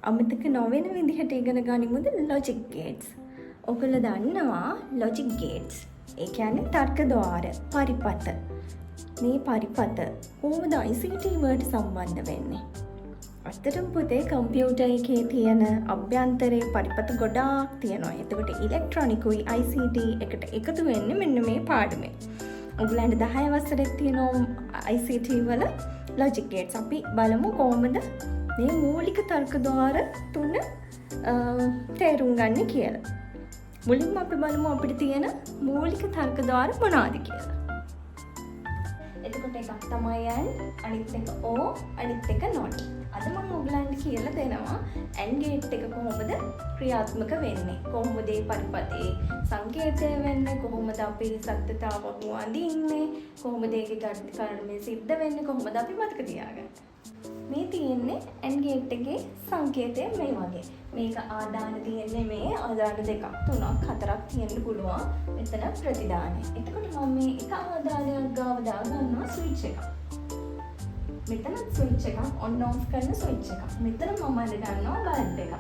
අමතක නොවන විදිහට ඉගෙන ගනිමුද ලොජික් ගේට්ස්. ඔයගොල්ලෝ දන්නවා ලොජික් ගේට්ස්. ඒ කියන්නේ තර්ක ద్వාර, පරිපත. මේ පරිපත කොහොමද ICT වලට සම්බන්ධ වෙන්නේ? අත්තටම පුතේ කම්පියුටර් එකේ තියෙන අභ්‍යන්තරයේ පරිපත ගොඩාක් තියෙනවා. එතකොට ඉලෙක්ට්‍රොනිකුයි ICT එකට එකතු වෙන්නේ මෙන්න මේ පාඩමේ. ඔයගලන්ට 10 වසරේ තියෙනවා ICT වල ලොජික් ගේට්ස්. අපි බලමු කොහොමද මේ මූලික තර්ක ద్వාර තුන තේරුම් ගන්න කියලා. මුලින්ම අපි බලමු අපිට තියෙන මූලික තර්ක ద్వාර මොනවාද කියලා. එතකොට එකක් තමයි AND, අනිත් එක OR, අනිත් එක NOT. අද මම ඔයගලන්ට කියලා දෙනවා AND ගේට් එක කොහොමද ක්‍රියාත්මක වෙන්නේ, කොහොමද මේ පරිපතේ සංකේතය වෙන්නේ, කොහොමද අපි සත්‍යතාවක් වඳින්නේ, කොහොමද ඒකේ කර්මය සිද්ධ වෙන්නේ, කොහොමද අපි මතක තියාගන්නේ. මේ තියෙන්නේ AND ගේට් එකේ සංකේතය මේ වගේ. මේක ආදාන තියෙන්නේ මේ ආදාන දෙකක් තුනක් හතරක් තියෙන්න පුළුවන්. මෙතන ප්‍රතිදානය. එතකොට මම මේ එක ආදානයක් ගාව දාගන්නවා ස්විච් එකක්. මෙතන ස්විච් එකක් ඔන් ඔෆ් කරන ස්විච් එකක්. මෙතන මම අඳගන්නවා බල්බ් එකක්.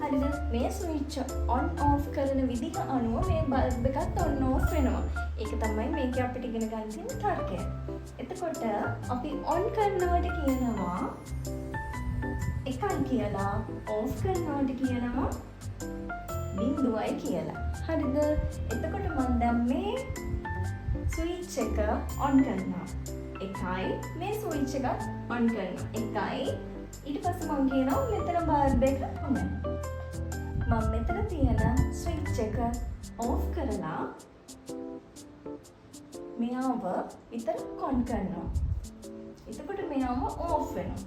හරිද? මේ ස්විච් ඔන් ඔෆ් කරන විදිහ අනුව මේ බල්බ් එකත් ඔන් ඔෆ් වෙනවා. ඒක තමයි මේක අපිට ඉගෙන ගන්න තියෙන තර්කය. එතකොට අපි ඔන් කරනවට කියනවා එකයි කියලා, ඔෆ් කරනවට කියනවා බිඳුවයි කියලා. හරිද? එතකොට මම දැන් මේ ස්විච් එක ඔන් කරනවා. එකයි මේ ස්විච් එක ඔන් කරනවා. එකයි ඊට පස්සේ මම කියනවා මෙතන බල්බ් එක ඔන් වෙනවා. මම මෙතන තියෙන ස්විච් එක ඔෆ් කරලා මෙයාව විතර ඔන් කරනවා. එතකොට මෙයාව ඔෆ් වෙනවා.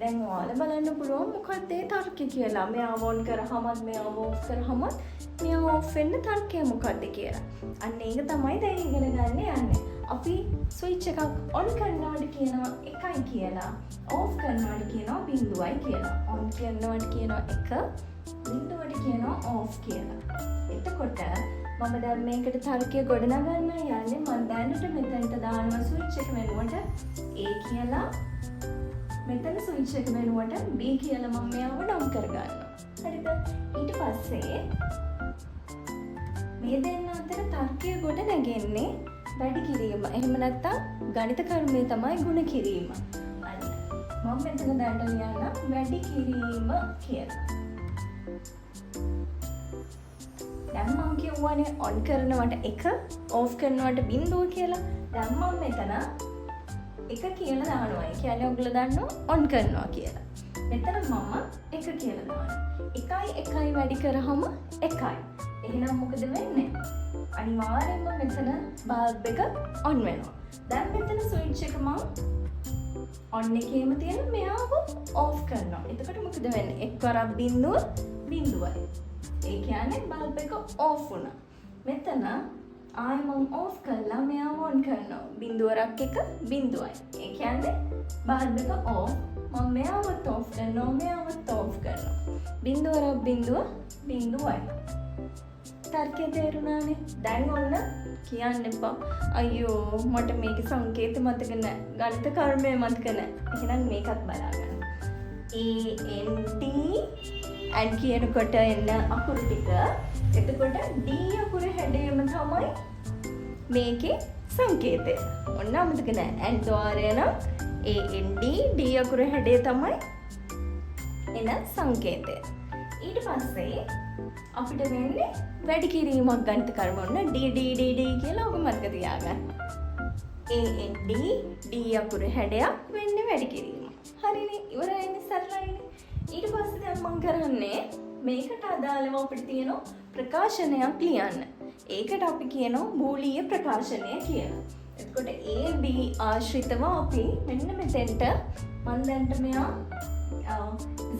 දැන් ඔයාලා බලන්න පුළුවන් මොකක්ද ඒ තර්කය කියලා. මෙයාව ඔන් කරාමත් මෙයාව ඔෆ් කරාමත් මෙයාව ඔෆ් වෙන්න තර්කය මොකක්ද කියලා. අන්න ඒක තමයි දැන් ඉගෙන ගන්න යන්නේ. අපි ස්විච් එකක් ඔන් කරනවට කියනවා එකයි කියලා, ඔෆ් කරනවට කියනවා බිඳුවයි කියලා. ඔන් කරනවට කියනවා එක, බිඳුවට කියනවා ඔෆ් කියලා. එතකොට මම දැන් මේකට තර්කය ගොඩනගන්න යන්නේ. මම දැනට මෙතනට දානවා ස්විච් එක වෙනුවට A කියලා, මෙතන ස්විච් එක වෙනුවට B කියලා මම මෙයාව නම් කරගන්නවා. හරිද? ඊට පස්සේ මේ දෙන්න අතර තර්කය ගොඩ නැගෙන්නේ වැඩි කිරීම. එහෙම නැත්නම් ගණිත කර්මය තමයි ගුණ කිරීම. අන්න මම මෙතන දැනට ලියන්න වැඩි කිරීම කියලා. දැන් මම කියවනේ ඔන් කරනවට එක, ඔෆ් කරනවට බිඳුව කියලා. දැන් මම මෙතන එක කියලා දානවා. ඒ කියන්නේ ඔයගොල්ලෝ දන්නවා ඔන් කරනවා කියලා. මෙතන මම එක කියලා දානවා. එකයි වැඩි කරාම එකයි. එහෙනම් මොකද වෙන්නේ? අනිවාර්යෙන්ම මෙතන බල්බ් එක ඔන් වෙනවා. දැන් මෙතන ස්විච් එක මම ඔන් එකේම තියෙන මෙයාව ඔෆ් කරනවා. එතකොට මොකද වෙන්නේ? එක්වරක් බිඳුවයි. ඒ කියන්නේ බල්බ් එක ඔෆ් වුණා. මෙතන ආයෙ මම ඔෆ් කරලා මෙයාව ඔන් කරනවා. බිඳුවරක් එක බිඳුවයි. ඒ කියන්නේ බල්බ් එක ඔෆ්. මම මෙයාවත් ඔෆ් කරනවා, මෙයාවත් ඔෆ් කරනවා. බිඳුවරක් බිඳුවයි. තර්කය තේරුණානේ. දැන් ඔන්න කියන්න එපා අයියෝ මට මේක සංකේත මතක නැහැ, ගණිත කර්මය මතක නැහැ. එහෙනම් මේකත් බලාගන්න. AND කියනකොට එන්න අකුරු ටික. එතකොට D අකුර හැඩයම තමයි මේකේ සංකේතය. ඔන්න අමතක නැහැ. AND ద్వාරය නම් AND, D අකුර හැඩය තමයි එන සංකේතය. ඊට පස්සේ අපිට වෙන්නේ වැඩි කිරීමක් ගණිත කර්ම. ඔන්න D කියලා ඔබ මතක තියාගන්න. AND, D අකුර හැඩයක් වෙන්නේ වැඩි කිරීම. හරිනේ, ඉවරයිනේ, සරලයිනේ. ඊට පස්සේ දැන් මම කරන්නේ මේකට අදාළව අපිට තියෙන ප්‍රකාශනයක් ලියන්න. ඒකට අපි කියනවා බූලිය ප්‍රකාශනය කියලා. එතකොට A, B ආශ්‍රිතව අපි මෙන්න මෙතෙන්ට මම දැන්ට මෙයා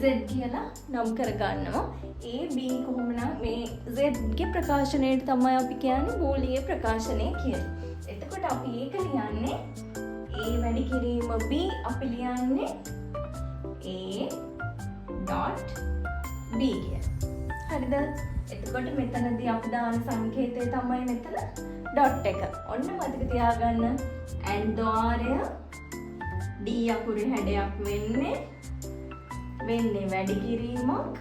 Z කියලා නම් කරගන්නවා. A, B කොහොමනම් මේ Z ගේ ප්‍රකාශනයට තමයි අපි කියන්නේ බූලිය ප්‍රකාශනය කියලා. එතකොට අපි ඒක ලියන්නේ A වැඩි කිරීම B අපි ලියන්නේ A.B කියලා. හරිද? එතකොට මෙතනදී අපි දාන සංකේතය තමයි මෙතන ඩොට් එක. ඔන්න මතක තියාගන්න AND ద్వාරය D අකුරේ හැඩයක් වෙන්නේ වෙන්නේ වැඩි කිරීමක්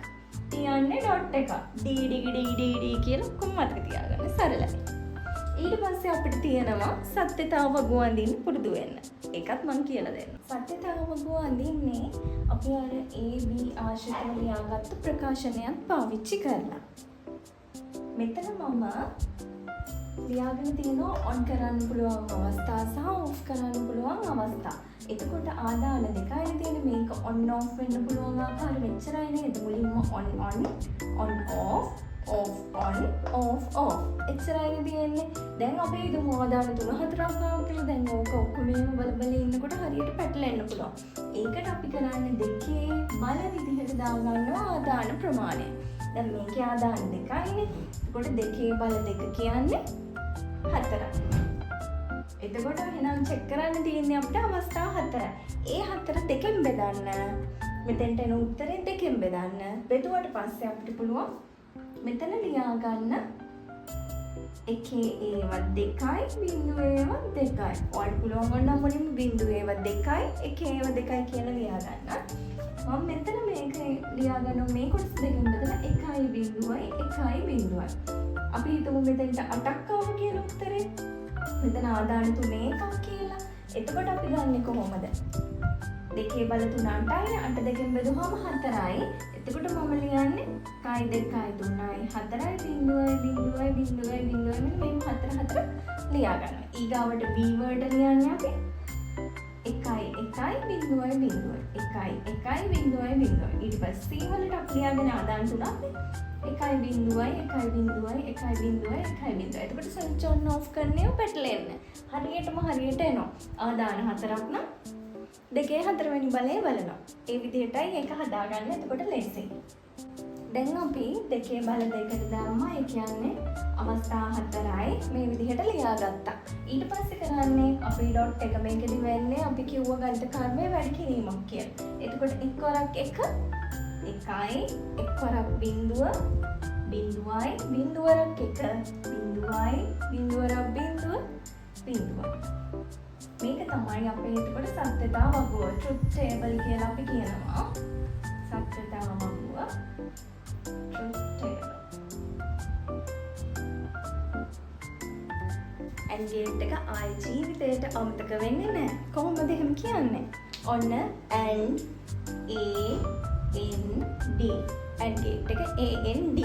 තියන්නේ ඩොට් එකක්. ඩී කියලා ඔක්කොම මතක තියාගන්න සරලයි. ඊට පස්සේ අපිට තියෙනවා සත්‍යතාව වගුව අඳින්න පුරුදු වෙන්න. ඒකත් මම කියලා දෙන්න. සත්‍යතාව වගුව අඳින්නේ අපි අර AB ආශ්‍රිතව ලියාගත්තු ප්‍රකාශනයක් පාවිච්චි කරලා. මෙතන මම ලියාගෙන තියෙනවා ඔන් කරන්න පුළුවන් අවස්ථා සහ ඔෆ් කරන්න පුළුවන් අවස්ථා. එතකොට ආදාන දෙකයි තියෙන. මේක ඔන් ඔෆ් වෙන්න පුළුවන් ආකාරය මෙච්චරයි නේද? මුලින්ම ඔන් ඔෆ් ඔෆ් එච්චරයි තියෙන්නේ. දැන් අපි හිතමු ආදාන 3-4ක් ආවා කියලා. දැන් ඕක ඔක්කොම බල ඉන්නකොට හරියට පැටලෙන්න පුළුවන්. ඒකට අපි කරන්නේ දෙකේ බල විදිහට දාගන්නවා ආදාන ප්‍රමාණය. දැන් මේකේ ආදාන දෙකයිනේ. එතකොට දෙකේ බල දෙක කියන්නේ 4යි. එතකොට එහෙනම් චෙක් කරන්න තියෙන්නේ අපිට අවස්ථා 4යි. ඒ 4 දෙකෙන් බෙදන්න. මෙතෙන්ට එන උත්තරේ දෙකෙන් බෙදන්න. බෙදුවට පස්සේ අපිට පුළුවන් මෙතන ලියා ගන්න එකේ ඒවත් 2යි බිංදුව ඒවත් 2යි. ඔයාලට පුළුවන් වුණා මුලින්ම බිංදුව ඒවත් 2යි එකේ ඒවත් 2යි කියලා ලියා ගන්න. මම මෙතන මේක ලියා ගන්නවා මේ කොටස් දෙකෙන් බෙදලා 1යි බිංදුවයි 1යි බිංදුවයි. අපි හිතමු මෙතෙන්ට 8ක් ආව කියලා උත්තරේ. මෙතන ආදාන 3 එකක් කියලා. එතකොට අපි ගන්නෙ කොහොමද? දෙකේ බල 3යි 8 දෙකෙන් බෙදුවාම 4යි. එතකොට මම ලියන්නේ 1යි 2යි 3යි 4යි බිංදුවයි මෙන්න මේ 4 ලියා ගන්නවා. ඊගාවට B වලට ලියන්නේ අපි 1යි බිංදුවයි 1යි බිංදුවයි. ඊට පස්සේ C වලට අපි ලියාගෙන ආදාන 3ක් 1යි බිංදුවයි. එතකොට ස්විච් ඔන් ඔෆ් කරන්නේ පැටලෙන්නේ. හරියට එනවා. ආදාන 4ක් නම් දෙකේ 4 වෙනි බලය බලනවා. ඒ විදිහටයි ඒක හදාගන්න. එතකොට ලේසියි. දැන් අපි දෙකේ බල දෙකට දාමා. ඒ කියන්නේ අවස්ථා 4යි මේ විදිහට ලියාගත්තා. ඊට පස්සේ කරන්නේ අපි ඩොට් එක මේකෙදි වෙන්නේ අපි කිව්ව ගණිත කර්මයේ වැඩි කිරීමක් කියලා. එතකොට එක් වරක් 1යි එක් වරක් බිංදුව බිංදුවයි බිංදුවරක් 1 බිංදුවයි බිංදුවරක් බිංදුව. මේක තමයි අපේ එතකොට සත්‍යතා වගුව ට්‍රුත් ටේබල් කියලා අපි කියනවා. සත්‍යතා වගුව ට්‍රුත් ටේබල්. AND ගේට් එක ආයි ජීවිතේට අමතක වෙන්නේ නැහැ. කොහොමද එහෙම කියන්නේ? ඔන්න AND AND ගේට් එක AND.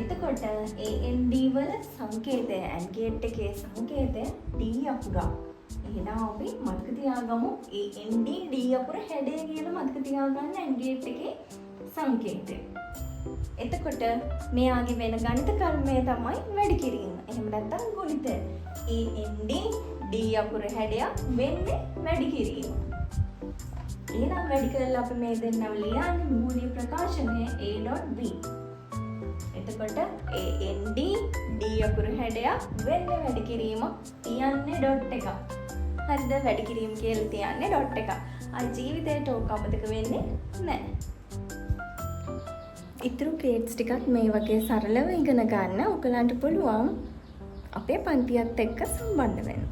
එතකොට AND වල සංකේතය AND ගේට් එකේ සංකේතය D අකුරක්. එහෙනම් අපි මතක තියාගමු AND D අකුර හැඩය කියලා මතක තියාගන්න AND ගේට් එකේ සංකේතය. එතකොට මෙයාගේ වෙන ගණිත කර්මය තමයි වැඩි කිරීම. එහෙම නැත්නම් ගුණිතය. AND D අකුර හැඩයක් වෙන්නේ වැඩි කිරීම. එහෙනම් වැඩි කරලා අපි මේ දෙන්නම ලියන්නේ මූලික ප්‍රකාශනය A.B. එතකොට AND D අකුර හැඩයක් වෙන්නේ වැඩි කිරීම තියන්නේ ඩොට් එකක්. හරිද? වැඩි කිරීම කියලා තියන්නේ ඩොට් එකක්. ජීවිතේට ඕක අමතක වෙන්නේ නැහැ. ඉතුරු ගේට්ස් ටිකත් මේ වගේ සරලව ඉගෙන ගන්න ඔයගලන්ට පුළුවන් අපේ පන්තියත් එක්ක සම්බන්ධ වෙන්න.